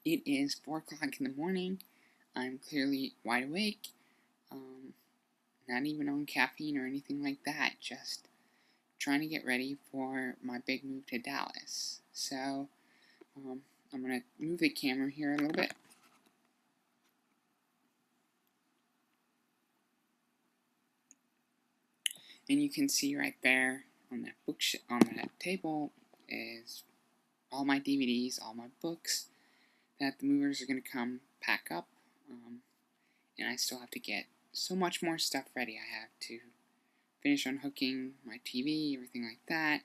It is 4 o'clock in the morning. I'm clearly wide awake. Not even on caffeine or anything like that. Just trying to get ready for my big move to Dallas. So, I'm going to move the camera here a little bit. And you can see right there on that on that table is all my DVDs, all my books that the movers are going to come pack up. And I still have to get so much more stuff ready. I have to finish unhooking my TV, everything like that.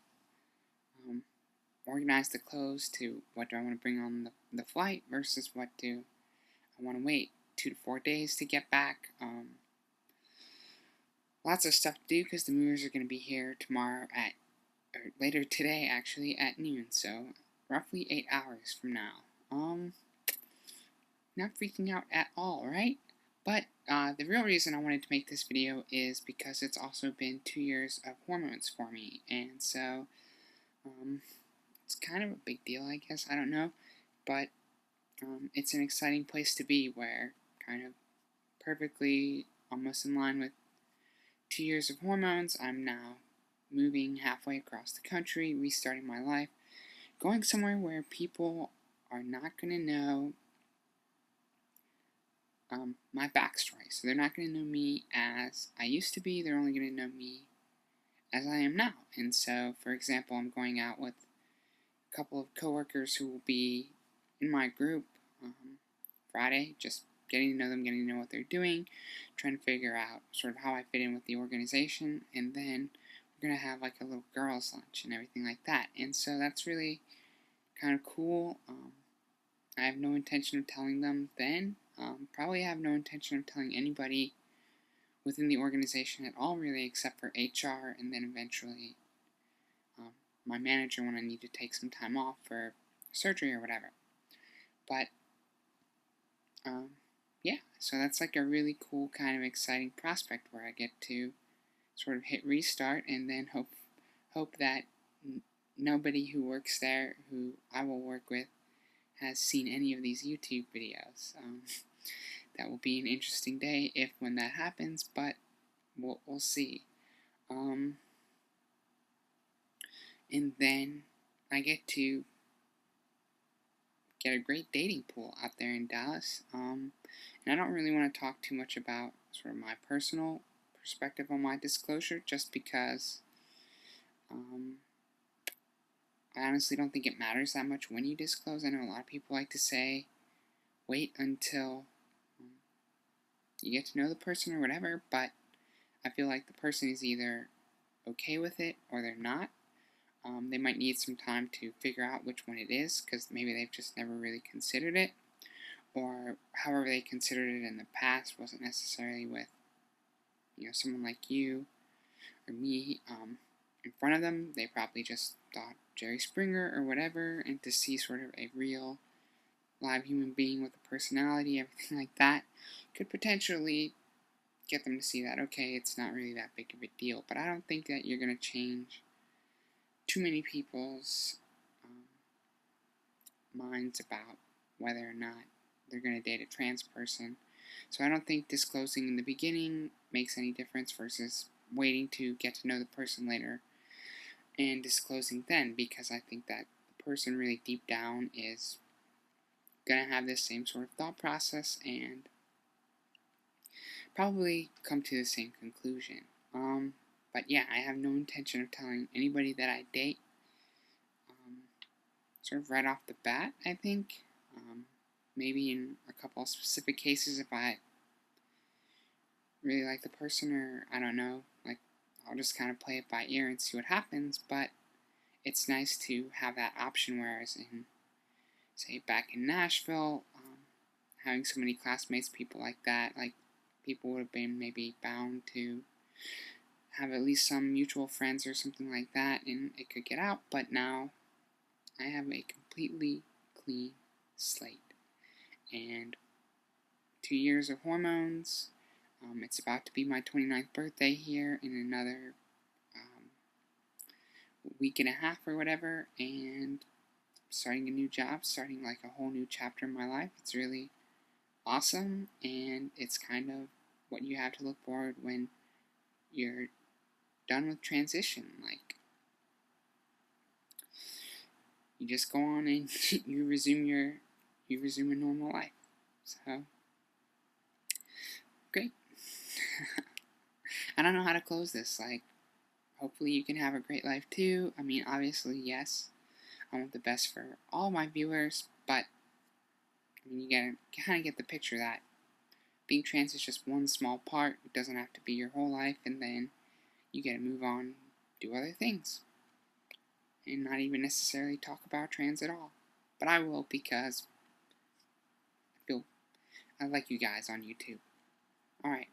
Organize the clothes to what do I want to bring on the flight versus what do I want to wait 2 to 4 days to get back. Lots of stuff to do because the movers are going to be here tomorrow or later today actually at noon, so roughly 8 hours from now. Not freaking out at all, right? But the real reason I wanted to make this video is because it's also been 2 years of hormones for me, and so it's kind of a big deal, I guess. I don't know, but it's an exciting place to be where kind of perfectly almost in line with 2 years of hormones, I'm now moving halfway across the country, restarting my life, going somewhere where people are not going to know my backstory. So they're not going to know me as I used to be, they're only going to know me as I am now. And so, for example, I'm going out with a couple of coworkers who will be in my group Friday, just getting to know them, getting to know what they're doing, trying to figure out sort of how I fit in with the organization, and then we're going to have like a little girls' lunch and everything like that. And so that's really kind of cool. I have no intention of telling them then. Probably have no intention of telling anybody within the organization at all, really, except for HR, and then eventually my manager when I need to take some time off for surgery or whatever. But yeah, so that's like a really cool kind of exciting prospect where I get to sort of hit restart and then hope that nobody who works there who I will work with has seen any of these YouTube videos. That will be an interesting day if when that happens, but we'll see. And then I get to get a great dating pool out there in Dallas. And I don't really want to talk too much about sort of my personal perspective on my disclosure, just because I honestly don't think it matters that much when you disclose. I know a lot of people like to say, wait until you get to know the person or whatever, but I feel like the person is either okay with it or they're not. They might need some time to figure out which one it is, because maybe they've just never really considered it, or however they considered it in the past wasn't necessarily with, someone like you or me in front of them. They probably just thought Jerry Springer or whatever, and to see sort of a real live human being with a personality, everything like that, could potentially get them to see that, okay, it's not really that big of a deal. But I don't think that you're going to change too many people's minds about whether or not they're going to date a trans person. So I don't think disclosing in the beginning makes any difference versus waiting to get to know the person later and disclosing then, because I think that the person really deep down is going to have this same sort of thought process and probably come to the same conclusion. But yeah, I have no intention of telling anybody that I date sort of right off the bat, I think. Maybe in a couple of specific cases if I really like the person, or I don't know, like I'll just kind of play it by ear and see what happens. But it's nice to have that option, whereas in, say, back in Nashville, having so many classmates, people like that, like people would have been maybe bound to have at least some mutual friends or something like that, and it could get out. But now I have a completely clean slate, and 2 years of hormones. It's about to be my 29th birthday here in another week and a half or whatever, and starting a new job, starting like a whole new chapter in my life. It's really awesome, and it's kind of what you have to look forward when you're done with transition. Like, you just go on and you resume a normal life. So great. I don't know how to close this. Like, hopefully you can have a great life too. I mean, obviously, yes, I want the best for all my viewers, but I mean, you gotta kind of get the picture that being trans is just one small part. It doesn't have to be your whole life, and then you gotta move on, do other things, and not even necessarily talk about trans at all. But I will, because I like you guys on YouTube. Alright.